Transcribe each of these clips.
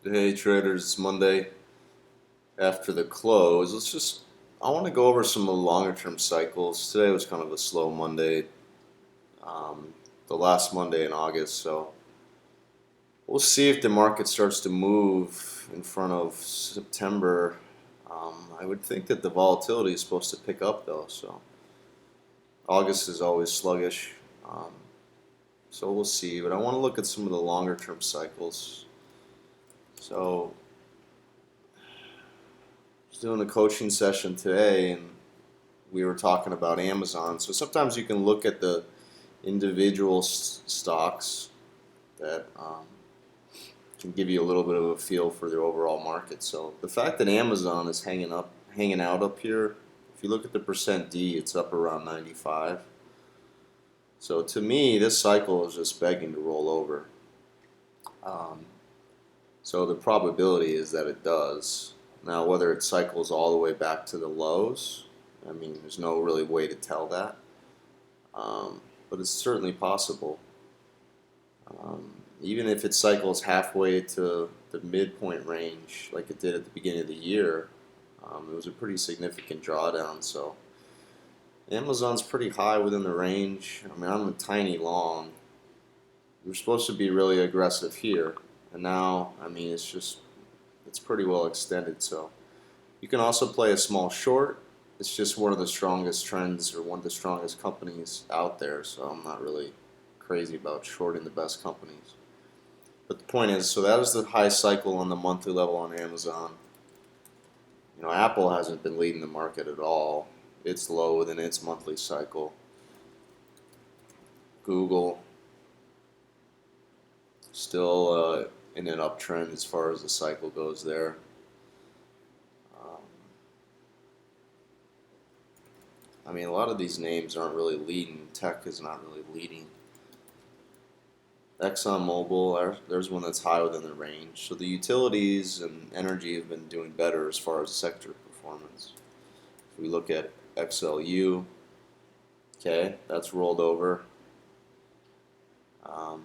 Hey traders, it's Monday after the close. I want to go over some of the longer term cycles. Today was kind of a slow Monday, um, the last Monday in August, so we'll see if the market starts to move in front of September. I would think that the volatility is supposed to pick up though, so August is always sluggish. Um, so we'll see, but I want to look at some of the longer term cycles. So I was doing a coaching session today and we were talking about Amazon. So sometimes you can look at the individual stocks that can give you a little bit of a feel for the overall market. So the fact that Amazon is hanging out up here, if you look at the percent D, it's up around 95. So to me, this cycle is just begging to roll over. Um, so the probability is that it does. Now, whether it cycles all the way back to the lows, I mean, there's no really way to tell that. But it's certainly possible. Even if it cycles halfway to the midpoint range, like it did at the beginning of the year, it was a pretty significant drawdown. So Amazon's pretty high within the range. I mean, I'm a tiny long. We're supposed to be really aggressive here, and now, I mean, it's pretty well extended. So you can also play a small short. It's just one of the strongest trends or one of the strongest companies out there. So I'm not really crazy about shorting the best companies. But the point is, so that was the high cycle on the monthly level on Amazon. Apple hasn't been leading the market at all. It's low within its monthly cycle. Google still in an uptrend as far as the cycle goes there. Um, I mean, a lot of these names aren't really leading. Tech is not really leading. ExxonMobil, there's one that's high within the range. So the utilities and energy have been doing better as far as sector performance. If we look at XLU, okay, that's rolled over. Um,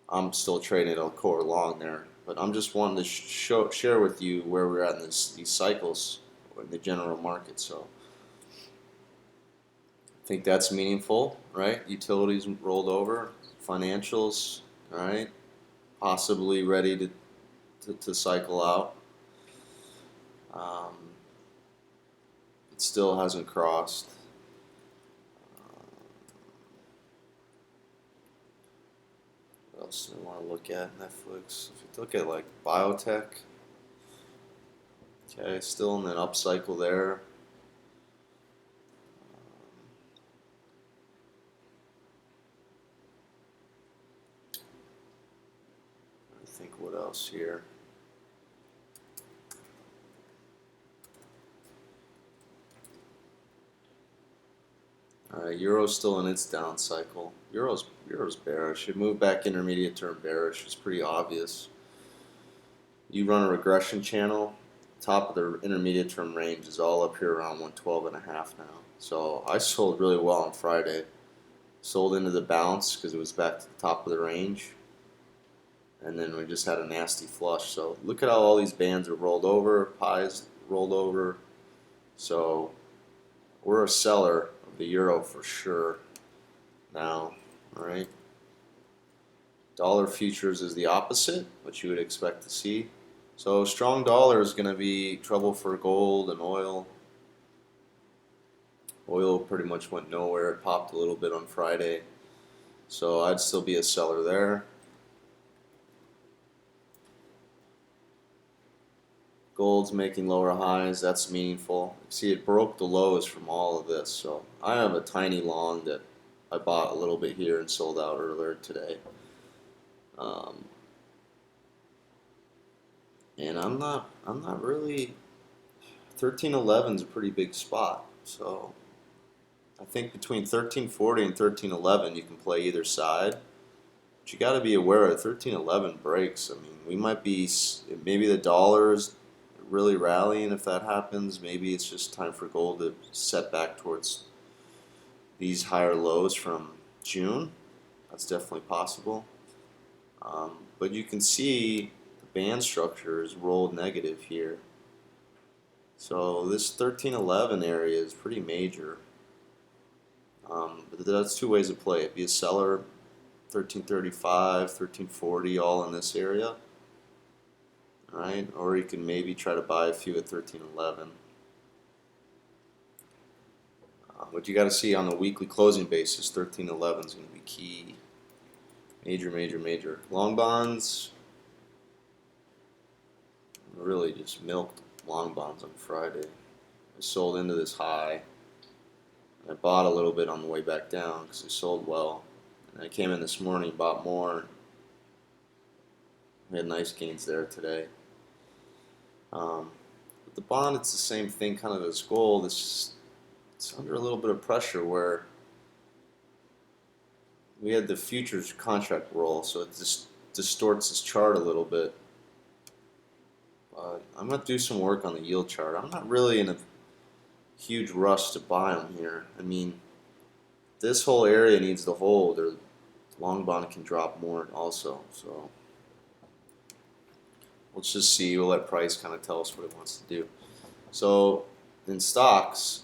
I'm still trading a core long there, but I'm just wanting to share with you where we're at in these cycles in the general market. So I think that's meaningful, right? Utilities rolled over, financials, all right, possibly ready to cycle out. Um, it still hasn't crossed. What else do I want to look at? Netflix. If you look at like biotech, okay, still in an upcycle there. I think what else here? Euro's still in its down cycle. Euro's bearish. It moved back intermediate term bearish. It's pretty obvious. You run a regression channel. Top of the intermediate term range is all up here around 112 and a half now. So I sold really well on Friday. Sold into the bounce because it was back to the top of the range. And then we just had a nasty flush. So look at how all these bands are rolled over. Pies rolled over. So we're a seller of the euro for sure now, all right? Dollar futures is the opposite, what you would expect to see. So strong dollar is going to be trouble for gold and oil. Oil pretty much went nowhere. It popped a little bit on Friday. So I'd still be a seller there. Gold's making lower highs. That's meaningful. See, it broke the lows from all of this. So I have a tiny long that I bought a little bit here and sold out earlier today. Um, and I'm not really. 1311 is a pretty big spot. So I think between 1340 and 1311 you can play either side. But you got to be aware of 1311 breaks. I mean, we might be maybe the dollar's really rallying if that happens. Maybe it's just time for gold to set back towards these higher lows from June. That's definitely possible. But you can see the band structure is rolled negative here. So this 1311 area is pretty major. But that's two ways to play it. Be a seller, 1335, 1340, all in this area. Alright, or you can maybe try to buy a few at 1311. What you got to see on the weekly closing basis, 1311 is going to be key. Major, major, major. Long bonds, really just milked long bonds on Friday. I sold into this high. I bought a little bit on the way back down because they sold well. And I came in this morning, bought more. We had nice gains there today. With the bond, it's the same thing kind of as gold. It's under a little bit of pressure where we had the futures contract roll, so it just distorts this chart a little bit. But I'm going to do some work on the yield chart. I'm not really in a huge rush to buy them here. I mean, this whole area needs to hold, or long bond can drop more also. So let's just see. We'll let price kind of tell us what it wants to do. So in stocks,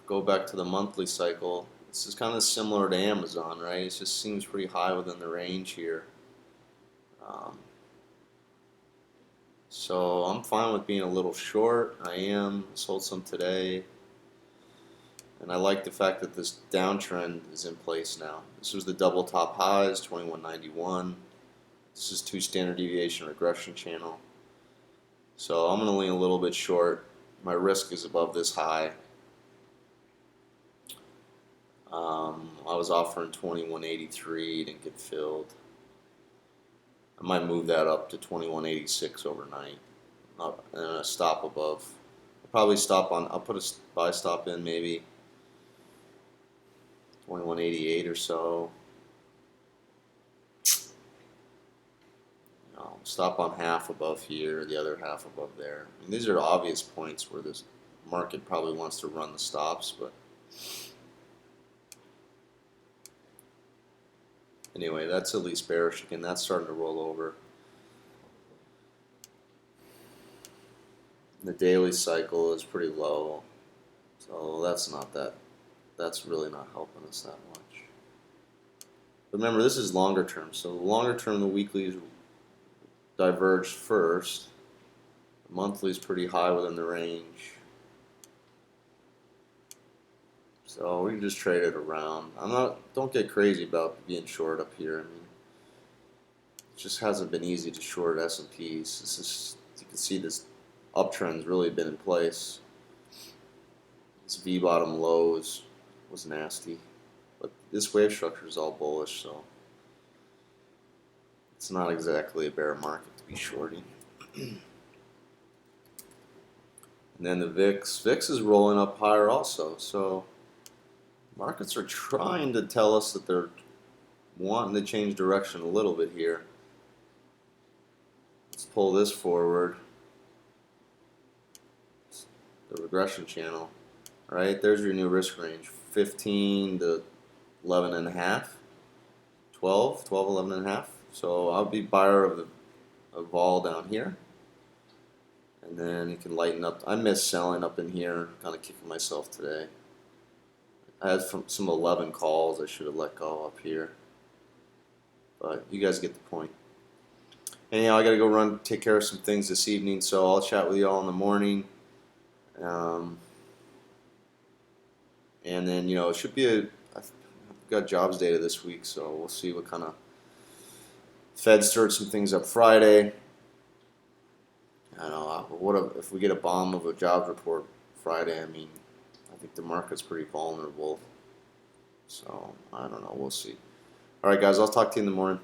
go back to the monthly cycle. This is kind of similar to Amazon, right? It just seems pretty high within the range here. So I'm fine with being a little short. I am. Sold some today. And I like the fact that this downtrend is in place now. This was the double top highs, 2191. This is 2 standard deviation regression channel. So I'm going to lean a little bit short. My risk is above this high. I was offering 2183, didn't get filled. I might move that up to 2186 overnight, and a stop above. I'll probably stop on. I'll put a buy stop in maybe 2188 or so. I'll stop on half above here, the other half above there. I mean, these are obvious points where this market probably wants to run the stops, but anyway, that's at least bearish again. That's starting to roll over. The daily cycle is pretty low, so that's really not helping us that much. But remember, this is longer term, so the longer term, the weeklies diverged first. The monthly is pretty high within the range. So we can just trade it around. Don't get crazy about being short up here. I mean, it just hasn't been easy to short S&Ps. This is, you can see this uptrend's really been in place. This V bottom low was nasty, but this wave structure is all bullish, so it's not exactly a bear market to be shorting. And then the VIX is rolling up higher also, so markets are trying to tell us that they're wanting to change direction a little bit here. Let's pull this forward. The regression channel. Right, there's your new risk range. 15 to 11 and a half. 12, 11 and a half. So I'll be buyer of vol down here. And then you can lighten up. I missed selling up in here. Kind of kicking myself today. I had some 11 calls I should have let go up here. But you guys get the point. Anyhow, I got to go take care of some things this evening, so I'll chat with you all in the morning. And then, it should be I've got jobs data this week, so we'll see what kind of Fed stirred some things up Friday. I don't know, if we get a bomb of a jobs report Friday, I mean, I think the market's pretty vulnerable. So, I don't know, we'll see. All right, guys, I'll talk to you in the morning.